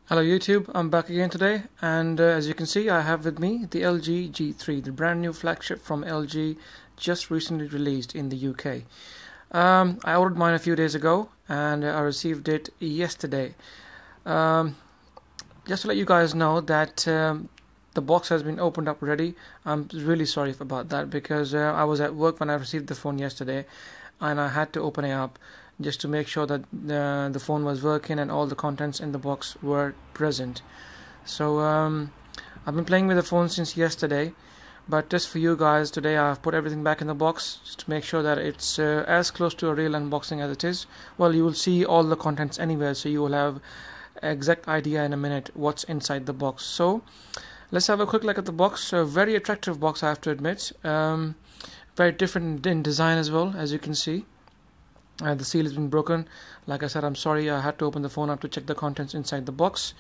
Hello YouTube, I'm back again today, and as you can see I have with me the LG G3, the brand new flagship from LG, just recently released in the UK. I ordered mine a few days ago and I received it yesterday. Just to let you guys know that the box has been opened up already. I'm really sorry about that because I was at work when I received the phone yesterday and I had to open it up just to make sure that the phone was working and all the contents in the box were present. So I've been playing with the phone since yesterday, but just for you guys today I've put everything back in the box just to make sure that it's as close to a real unboxing as it is. Well, you will see all the contents anywhere, so you will have exact idea in a minute what's inside the box. So let's have a quick look at the box. A very attractive box, I have to admit. Very different in design as well, as you can see. The seal has been broken. Like I said, I'm sorry, I had to open the phone up to check the contents inside the box.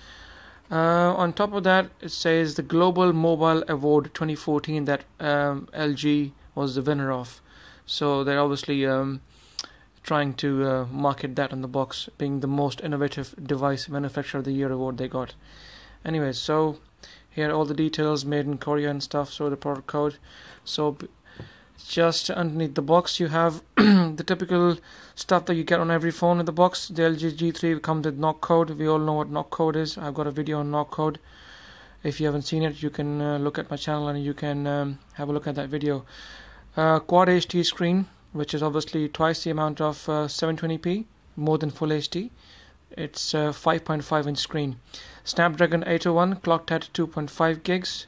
On top of that, it says the Global Mobile Award 2014 that LG was the winner of. So they're obviously trying to market that on the box, being the most innovative device manufacturer of the year award they got. Anyways, so here are all the details, made in Korea and stuff, so the product code. So just underneath the box you have the typical stuff that you get on every phone in the box. The LG G3 comes with knock code. We all know what knock code is. I've got a video on knock code. If you haven't seen it, you can look at my channel and you can have a look at that video. Quad HD screen, which is obviously twice the amount of 720p, more than full HD. It's a 5.5 inch screen. Snapdragon 801 clocked at 2.5 gigs.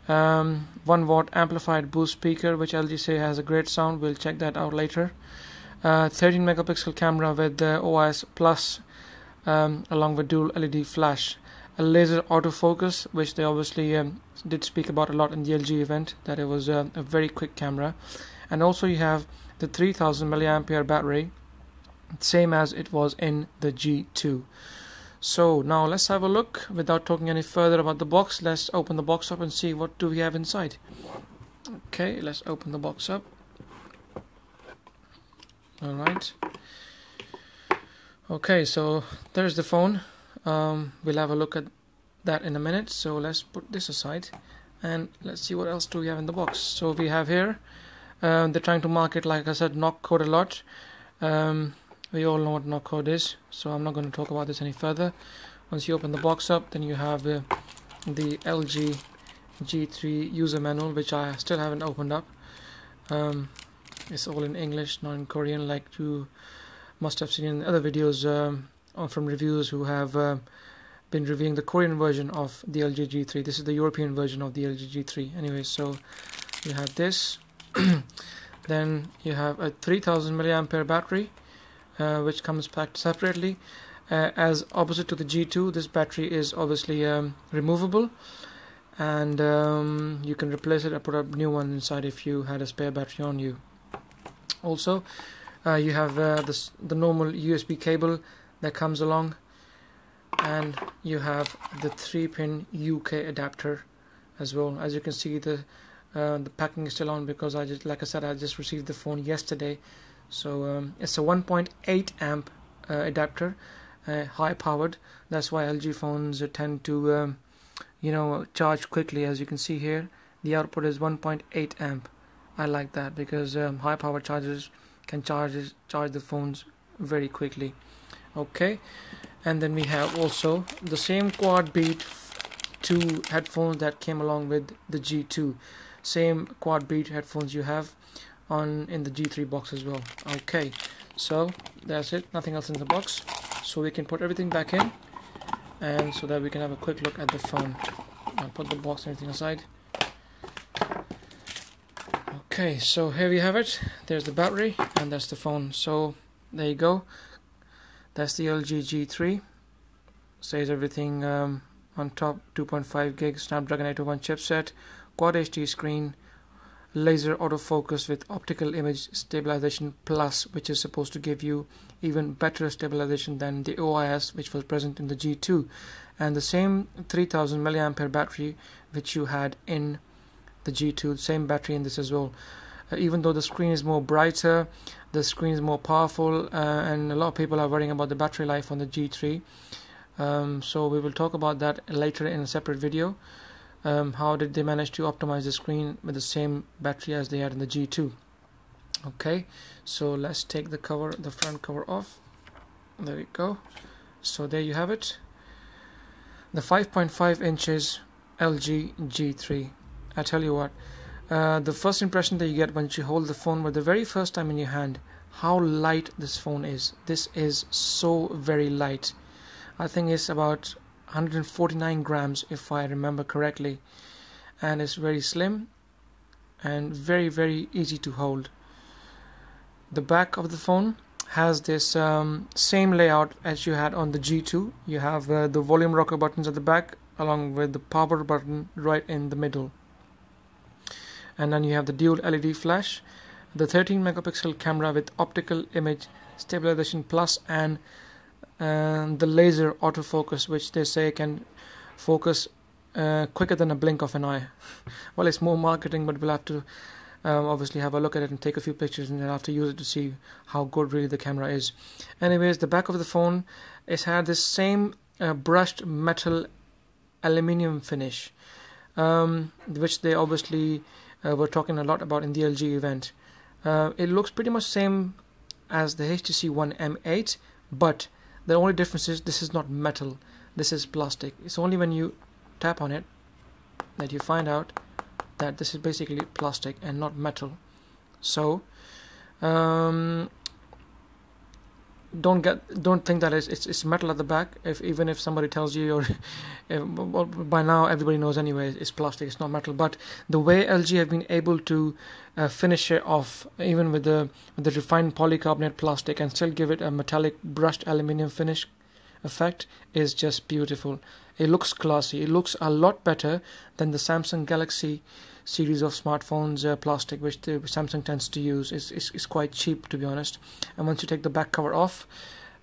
1 watt amplified boost speaker, which LG say has a great sound. We'll check that out later. 13 megapixel camera with the OIS plus, along with dual LED flash. A laser autofocus, which they obviously did speak about a lot in the LG event, that it was a very quick camera. And also you have the 3000 mAh battery, same as it was in the G2. So now let's have a look. Without talking any further about the box, let's open the box up and see what do we have inside. Okay, let's open the box up. Alright. Okay, so there's the phone. We'll have a look at that in a minute. So let's put this aside and let's see what else do we have in the box. So we have here, they're trying to market, like I said, knock code a lot. We all know what knock code is, so I'm not going to talk about this any further. Once you open the box up, then you have the LG G3 user manual, which I still haven't opened up. It's all in English, not in Korean, like you must have seen in other videos from reviewers who have been reviewing the Korean version of the LG G3. This is the European version of the LG G3. Anyway, so you have this. Then you have a 3000 mAh battery, which comes packed separately. As opposite to the G2, this battery is obviously removable, and you can replace it or put a new one inside if you had a spare battery on you. Also, you have the normal USB cable that comes along, and you have the 3-pin UK adapter as well. As you can see, the packing is still on because I just received the phone yesterday. So it's a 1.8 amp adapter, high powered. That's why LG phones tend to charge quickly. As you can see here, the output is 1.8 amp. I like that because high power chargers can charge the phones very quickly. Okay, and then we have also the same quad beat 2 headphones that came along with the G2. Same quad beat headphones you have in the G3 box as well. Okay, so that's it, nothing else in the box, so we can put everything back in, and so that we can have a quick look at the phone. I'll put the box and everything aside. Okay, so here we have it. There's the battery and that's the phone. So there you go, that's the LG G3. Says everything on top. 2.5 gig Snapdragon 801 chipset, Quad HD screen, laser autofocus with optical image stabilization plus, which is supposed to give you even better stabilization than the OIS which was present in the G2, and the same 3000 mAh battery which you had in the G2, same battery in this as well. Even though the screen is more brighter, the screen is more powerful, and a lot of people are worrying about the battery life on the G3. So we will talk about that later in a separate video. How did they manage to optimize the screen with the same battery as they had in the G2? Okay, so let's take the front cover off. There we go. So there you have it, the 5.5 inches LG G3. I tell you what, the first impression that you get once you hold the phone for the very first time in your hand, how light this phone is. This is so very light. I think it's about 149 grams if I remember correctly, and it's very slim and very, very easy to hold. The back of the phone has this same layout as you had on the G2. You have the volume rocker buttons at the back along with the power button right in the middle, and then you have the dual LED flash, the 13 megapixel camera with optical image stabilization plus, and the laser autofocus, which they say can focus quicker than a blink of an eye. Well, it's more marketing, but we'll have to obviously have a look at it and take a few pictures, and then have to use it to see how good really the camera is. Anyways, the back of the phone is had this same brushed metal aluminium finish, which they obviously were talking a lot about in the LG event. It looks pretty much same as the HTC One M8, but the only difference is this is not metal, this is plastic. It's only when you tap on it that you find out that this is basically plastic and not metal. So don't think that it's metal at the back. Even if somebody tells you, or well, by now everybody knows anyway, it's plastic, it's not metal. But the way LG have been able to finish it off, even with the refined polycarbonate plastic, and still give it a metallic brushed aluminium finish effect, is just beautiful. It looks classy. It looks a lot better than the Samsung Galaxy series of smartphones plastic, which the Samsung tends to use. Is quite cheap, to be honest. And once you take the back cover off,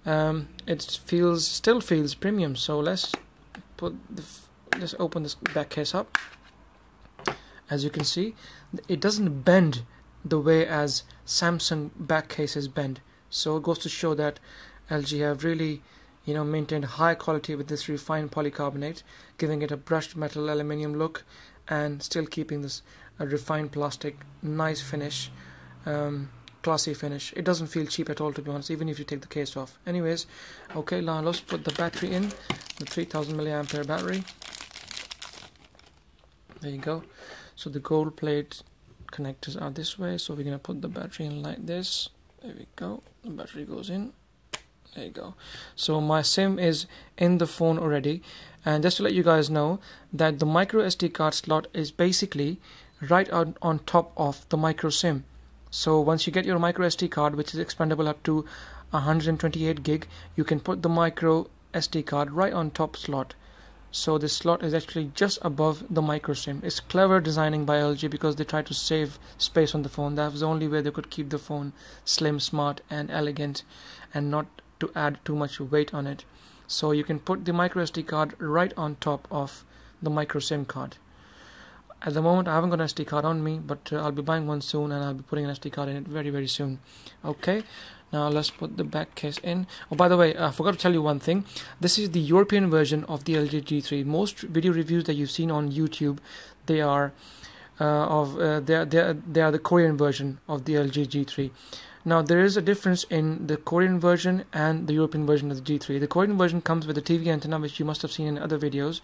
it still feels premium. So let's open this back case up. As you can see, it doesn't bend the way as Samsung back cases bend. So it goes to show that LG have really, maintained high quality with this refined polycarbonate, giving it a brushed metal aluminium look, and still keeping this refined plastic nice finish, classy finish. It doesn't feel cheap at all, to be honest, even if you take the case off. Anyways, okay, now let's put the battery in, the 3000 milliampere battery. There you go. So the gold plate connectors are this way, so we're gonna put the battery in like this. There we go, the battery goes in. There you go. So my SIM is in the phone already, and just to let you guys know that the micro SD card slot is basically right on top of the micro SIM. So once you get your micro SD card, which is expandable up to 128 gig, you can put the micro SD card right on top slot. So this slot is actually just above the micro SIM. It's clever designing by LG because they try to save space on the phone. That was the only way they could keep the phone slim, smart and elegant, and not to add too much weight on it. So you can put the micro SD card right on top of the micro SIM card. At the moment I haven't got an SD card on me, but I'll be buying one soon, and I'll be putting an SD card in it very, very soon. Okay, now let's put the back case in. Oh, by the way, I forgot to tell you one thing. This is the European version of the LG G3. Most video reviews that you've seen on YouTube, they are the Korean version of the LG G3. Now there is a difference in the Korean version and the European version of the G3. The Korean version comes with a TV antenna, which you must have seen in other videos,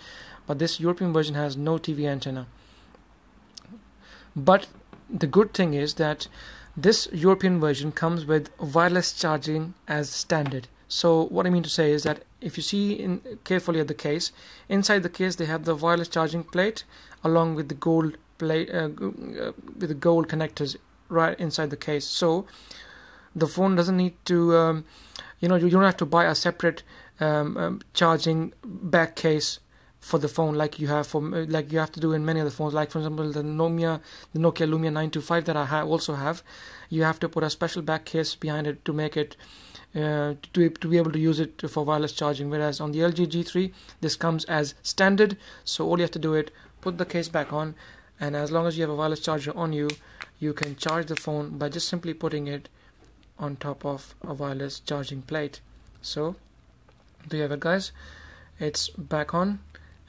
but this European version has no TV antenna. But the good thing is that this European version comes with wireless charging as standard. So what I mean to say is that if you see carefully at the case, inside the case they have the wireless charging plate along with the gold plate, with the gold connectors right inside the case. So the phone doesn't need to, you don't have to buy a separate charging back case for the phone like you have to do in many other phones. Like for example, the Nokia Lumia 925 that I also have, you have to put a special back case behind it to make it to be able to use it for wireless charging. Whereas on the LG G3, this comes as standard. So all you have to do is put the case back on, and as long as you have a wireless charger on you, you can charge the phone by just simply putting it on top of a wireless charging plate. So there you have it, guys. it's back on,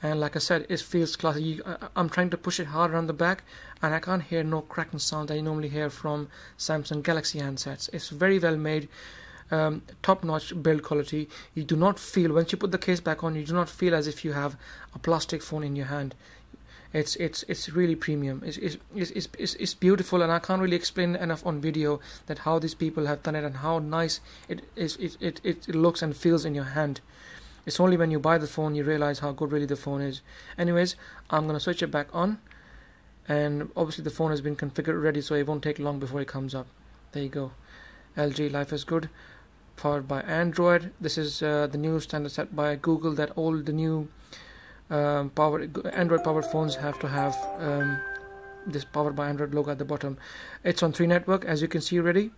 and like I said, it feels classy. I'm trying to push it hard around the back, and I can't hear no cracking sound that you normally hear from Samsung Galaxy handsets. It's very well made, top-notch build quality. You do not feel, once you put the case back on, you do not feel as if you have a plastic phone in your hand. It's really premium. It's beautiful, and I can't really explain enough on video that how these people have done it and how nice it looks and feels in your hand. It's only when you buy the phone you realize how good really the phone is. Anyways, I'm gonna switch it back on, and obviously the phone has been configured already, so it won't take long before it comes up. There you go. LG Life is Good, powered by Android. This is the new standard set by Google that all the new Android powered phones have to have this powered by Android logo at the bottom. It's on 3 network, as you can see already.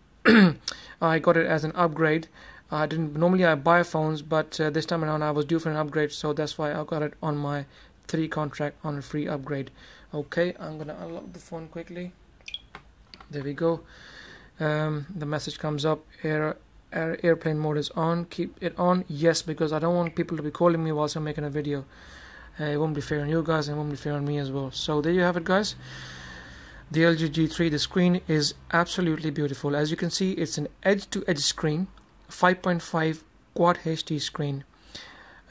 I got it as an upgrade. I didn't normally I buy phones, but this time around I was due for an upgrade, so that's why I got it on my 3 contract on a free upgrade. Okay, I'm gonna unlock the phone quickly. There we go. The message comes up, airplane mode is on. Keep it on, yes, because I don't want people to be calling me whilst I'm making a video. It won't be fair on you guys, and it won't be fair on me as well. So there you have it, guys. The LG G3, the screen is absolutely beautiful. As you can see, it's an edge-to-edge screen, 5.5 Quad HD screen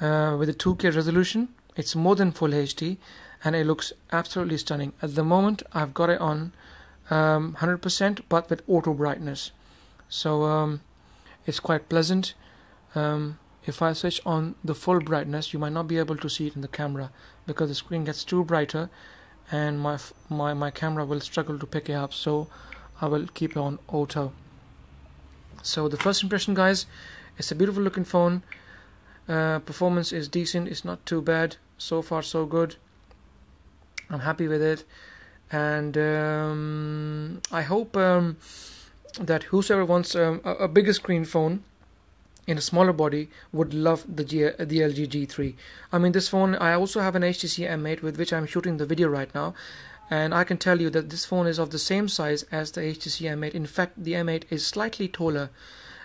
with a 2K resolution. It's more than full HD, and it looks absolutely stunning. At the moment, I've got it on 100%, but with auto brightness, so it's quite pleasant. If I switch on the full brightness, you might not be able to see it in the camera because the screen gets too brighter, and my camera will struggle to pick it up, so I will keep it on auto. So the first impression, guys, it's a beautiful looking phone. Performance is decent, it's not too bad. So far so good. I'm happy with it, and I hope that whosoever wants a bigger screen phone in a smaller body would love the LG G3. I mean, this phone, I also have an HTC M8 with which I'm shooting the video right now, and I can tell you that this phone is of the same size as the HTC M8. In fact, the M8 is slightly taller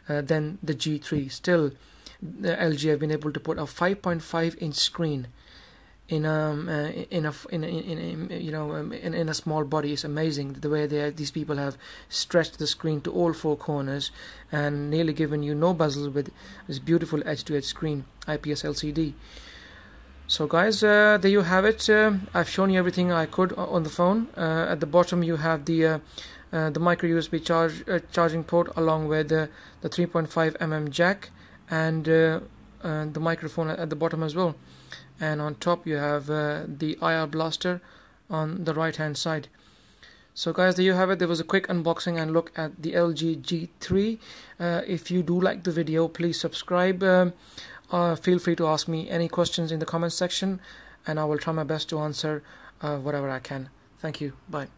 than the G3. Still, the LG have been able to put a 5.5-inch screen in a small body. It's amazing the way these people have stretched the screen to all 4 corners and nearly given you no bezels with this beautiful edge-to-edge screen, IPS LCD. So guys, there you have it. I've shown you everything I could on the phone. At the bottom you have the micro USB charging port, along with the 3.5mm jack, and the microphone at the bottom as well. And on top you have the IR blaster on the right hand side. So guys, there you have it. There was a quick unboxing and look at the LG G3. If you do like the video, please subscribe. Feel free to ask me any questions in the comment section, and I will try my best to answer whatever I can. Thank you. Bye.